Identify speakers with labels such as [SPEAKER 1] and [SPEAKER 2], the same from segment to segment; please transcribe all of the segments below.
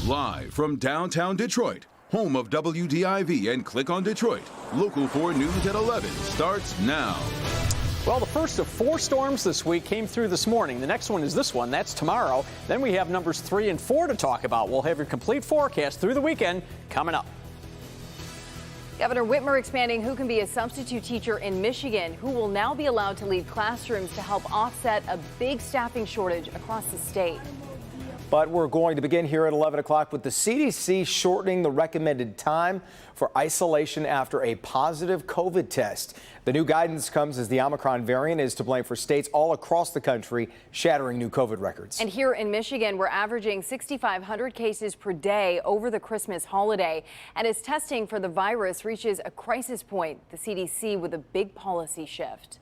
[SPEAKER 1] Live from downtown Detroit, home of WDIV and Click on Detroit, Local 4 News at 11 starts now.
[SPEAKER 2] Well, the first of 4 storms this week came through this morning. The next one is this one. That's tomorrow. Then we have numbers 3 and 4 to talk about. We'll have your complete forecast through the weekend coming up.
[SPEAKER 3] Governor Whitmer expanding who can be a substitute teacher in Michigan, who will now be allowed to leave classrooms to help offset a big staffing shortage across the state.
[SPEAKER 4] But we're going to begin here at 11 o'clock with the CDC shortening the recommended time for isolation after a positive COVID test. The new guidance comes as the Omicron variant is to blame for states all across the country shattering new COVID records.
[SPEAKER 3] And here in Michigan, we're averaging 6,500 cases per day over the Christmas holiday. And as testing for the virus reaches a crisis point, the CDC with a big policy shift.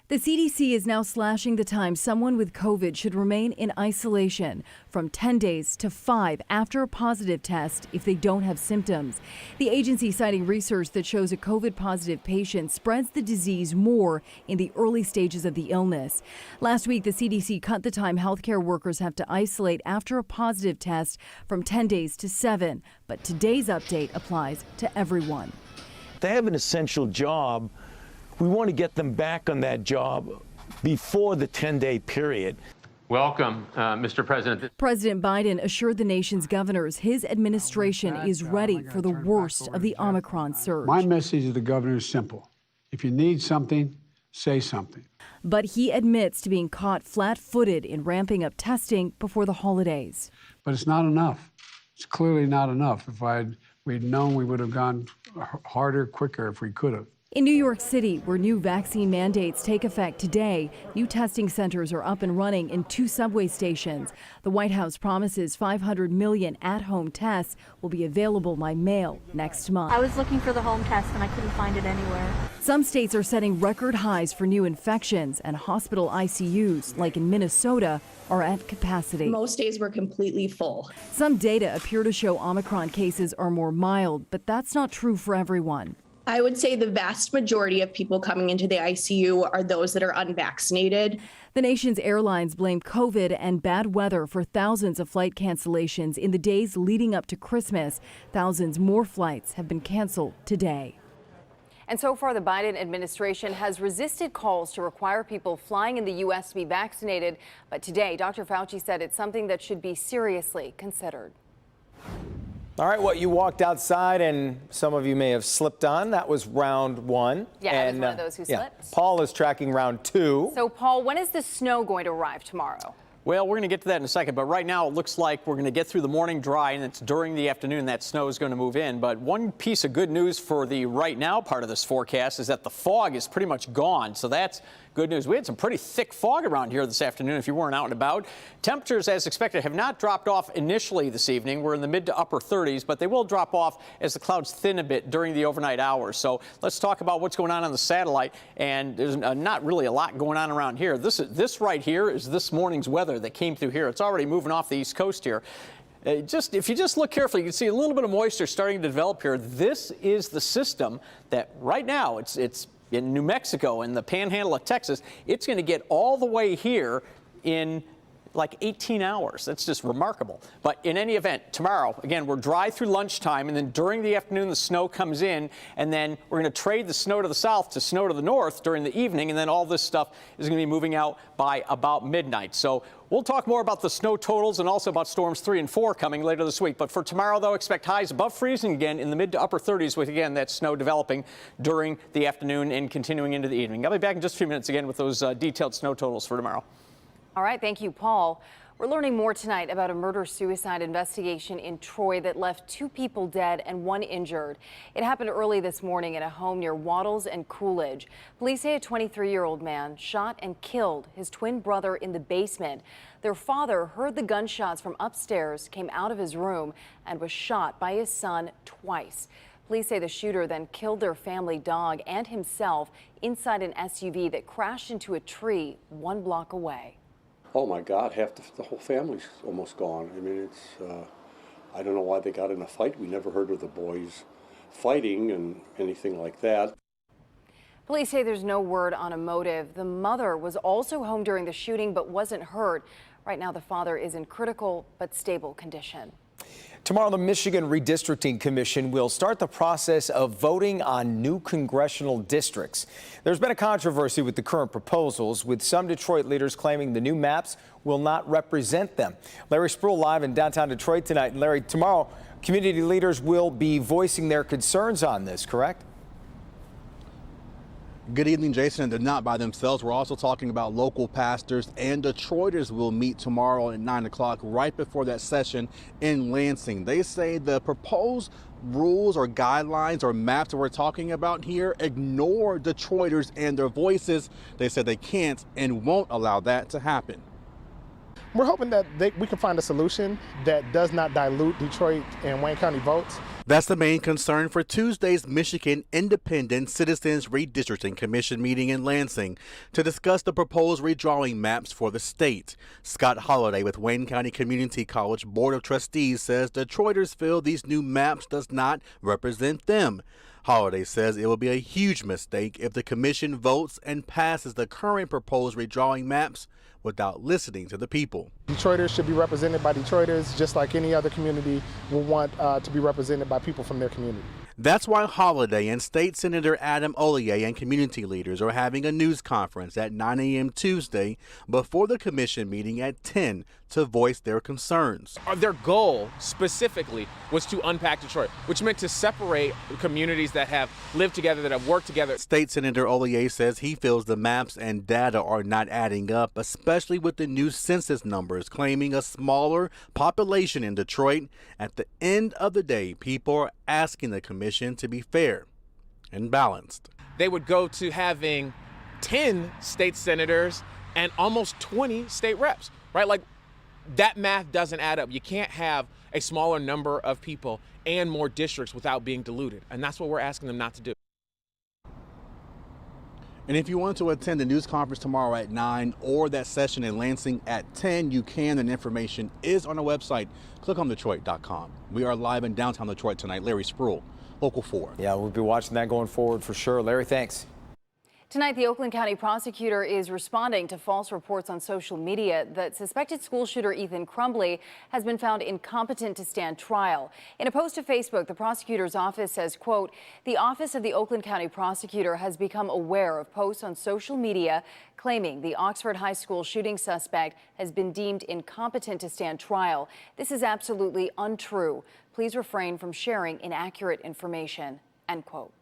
[SPEAKER 5] The CDC is now slashing the time someone with COVID should remain in isolation from 10 days to 5 after a positive test if they don't have symptoms. The agency citing research that shows a COVID positive patient spreads the disease more in the early stages of the illness. Last week, the CDC cut the time healthcare workers have to isolate after a positive test from 10 days to 7. But today's update applies to everyone.
[SPEAKER 6] They have an essential job. We want to get them back on that job before the 10-day period.
[SPEAKER 7] Welcome, Mr. President.
[SPEAKER 5] President Biden assured the nation's governors his administration is ready for the worst of the Omicron surge.
[SPEAKER 8] My message to the governor is simple. If you need something, say something.
[SPEAKER 5] But he admits to being caught flat-footed in ramping up testing before the holidays.
[SPEAKER 8] But it's not enough. It's clearly not enough. If we'd known, we would have gone harder, quicker if we could have.
[SPEAKER 5] In New York City, where new vaccine mandates take effect today, new testing centers are up and running in 2 subway stations. The White House promises 500 million at-home tests will be available by mail next month.
[SPEAKER 9] I was looking for the home test and I couldn't find it anywhere.
[SPEAKER 5] Some states are setting record highs for new infections, and hospital ICUs, like in Minnesota, are at capacity.
[SPEAKER 10] Most days were completely full.
[SPEAKER 5] Some data appear to show Omicron cases are more mild, but that's not true for everyone.
[SPEAKER 10] I would say the vast majority of people coming into the ICU are those that are unvaccinated.
[SPEAKER 5] The nation's airlines blame COVID and bad weather for thousands of flight cancellations in the days leading up to Christmas. Thousands more flights have been canceled today.
[SPEAKER 3] And so far, the Biden administration has resisted calls to require people flying in the U.S. to be vaccinated. But today, Dr. Fauci said it's something that should be seriously considered.
[SPEAKER 4] All right, what you walked outside and some of you may have slipped on, that was round 1.
[SPEAKER 3] Yeah, I was one of those who slipped.
[SPEAKER 4] Paul is tracking round 2.
[SPEAKER 3] So, Paul, when is the snow going to arrive tomorrow?
[SPEAKER 2] Well, we're going to get to that in a second, but right now it looks like we're going to get through the morning dry, and it's during the afternoon that snow is going to move in. But one piece of good news for the right now part of this forecast is that the fog is pretty much gone, so that's good news. We had some pretty thick fog around here this afternoon if you weren't out and about. Temperatures, as expected, have not dropped off initially this evening. We're in the mid to upper 30s, but they will drop off as the clouds thin a bit during the overnight hours. So let's talk about what's going on the satellite, and there's not really a lot going on around here. This right here is this morning's weather that came through here. It's already moving off the East Coast here. If you just look carefully, you can see a little bit of moisture starting to develop here. This is the system that right now it's in New Mexico and the panhandle of Texas. It's going to get all the way here in like 18 hours. That's just remarkable. But in any event, tomorrow, again, we're dry through lunchtime, and then during the afternoon, the snow comes in, and then we're going to trade the snow to the south to snow to the north during the evening, and then all this stuff is going to be moving out by about midnight. So we'll talk more about the snow totals and also about storms 3 and 4 coming later this week. But for tomorrow, though, expect highs above freezing again in the mid to upper 30s with, again, that snow developing during the afternoon and continuing into the evening. I'll be back in just a few minutes again with those detailed snow totals for tomorrow.
[SPEAKER 3] All right, thank you, Paul. We're learning more tonight about a murder-suicide investigation in Troy that left 2 people dead and 1 injured. It happened early this morning at a home near Wattles and Coolidge. Police say a 23-year-old man shot and killed his twin brother in the basement. Their father heard the gunshots from upstairs, came out of his room, and was shot by his son twice. Police say the shooter then killed their family dog and himself inside an SUV that crashed into a tree 1 block away.
[SPEAKER 11] Oh my God, half the whole family's almost gone. I mean, I don't know why they got in a fight. We never heard of the boys fighting and anything like that.
[SPEAKER 3] Police say there's no word on a motive. The mother was also home during the shooting but wasn't hurt. Right now, the father is in critical but stable condition.
[SPEAKER 4] Tomorrow, the Michigan Redistricting Commission will start the process of voting on new congressional districts. There's been a controversy with the current proposals, with some Detroit leaders claiming the new maps will not represent them. Larry Spruill live in downtown Detroit tonight. And Larry, tomorrow, community leaders will be voicing their concerns on this, correct?
[SPEAKER 12] Good evening, Jason. And they're not by themselves. We're also talking about local pastors and Detroiters will meet tomorrow at 9 o'clock right before that session in Lansing. They say the proposed rules or guidelines or maps that we're talking about here ignore Detroiters and their voices. They said they can't and won't allow that to happen.
[SPEAKER 13] We're hoping that we can find a solution that does not dilute Detroit and Wayne County votes.
[SPEAKER 12] That's the main concern for Tuesday's Michigan Independent Citizens Redistricting Commission meeting in Lansing to discuss the proposed redrawing maps for the state. Scott Holliday with Wayne County Community College Board of Trustees says Detroiters feel these new maps does not represent them. Holliday says it will be a huge mistake if the commission votes and passes the current proposed redrawing maps without listening to the people.
[SPEAKER 13] Detroiters should be represented by Detroiters, just like any other community will want to be represented by people from their community.
[SPEAKER 12] That's why Holliday and State Senator Adam Ollier and community leaders are having a news conference at 9 a.m. Tuesday before the commission meeting at 10 to voice their concerns.
[SPEAKER 14] Their goal specifically was to unpack Detroit, which meant to separate communities that have lived together, that have worked together.
[SPEAKER 12] State Senator Ollier says he feels the maps and data are not adding up, especially with the new census numbers claiming a smaller population in Detroit. At the end of the day, people are asking the commission to be fair and balanced.
[SPEAKER 14] They would go to having 10 state senators and almost 20 state reps, right? Like, that math doesn't add up. You can't have a smaller number of people and more districts without being diluted. And that's what we're asking them not to do.
[SPEAKER 12] And if you want to attend the news conference tomorrow at 9 or that session in Lansing at 10, you can, and information is on our website, clickondetroit.com. We are live in downtown Detroit tonight. Larry Spruill, Local 4.
[SPEAKER 4] Yeah, we'll be watching that going forward for sure. Larry, thanks.
[SPEAKER 3] Tonight, the Oakland County prosecutor is responding to false reports on social media that suspected school shooter Ethan Crumbley has been found incompetent to stand trial. In a post to Facebook, the prosecutor's office says, quote, "The office of the Oakland County prosecutor has become aware of posts on social media claiming the Oxford High School shooting suspect has been deemed incompetent to stand trial. This is absolutely untrue. Please refrain from sharing inaccurate information," end quote.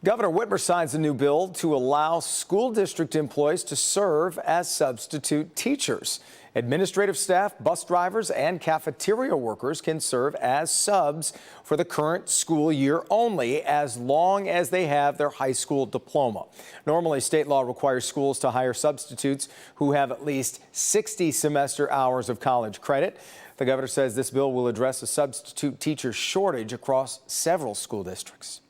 [SPEAKER 4] Governor Whitmer signs a new bill to allow school district employees to serve as substitute teachers. Administrative staff, bus drivers, and cafeteria workers can serve as subs for the current school year only, as long as they have their high school diploma. Normally, state law requires schools to hire substitutes who have at least 60 semester hours of college credit. The governor says this bill will address a substitute teacher shortage across several school districts.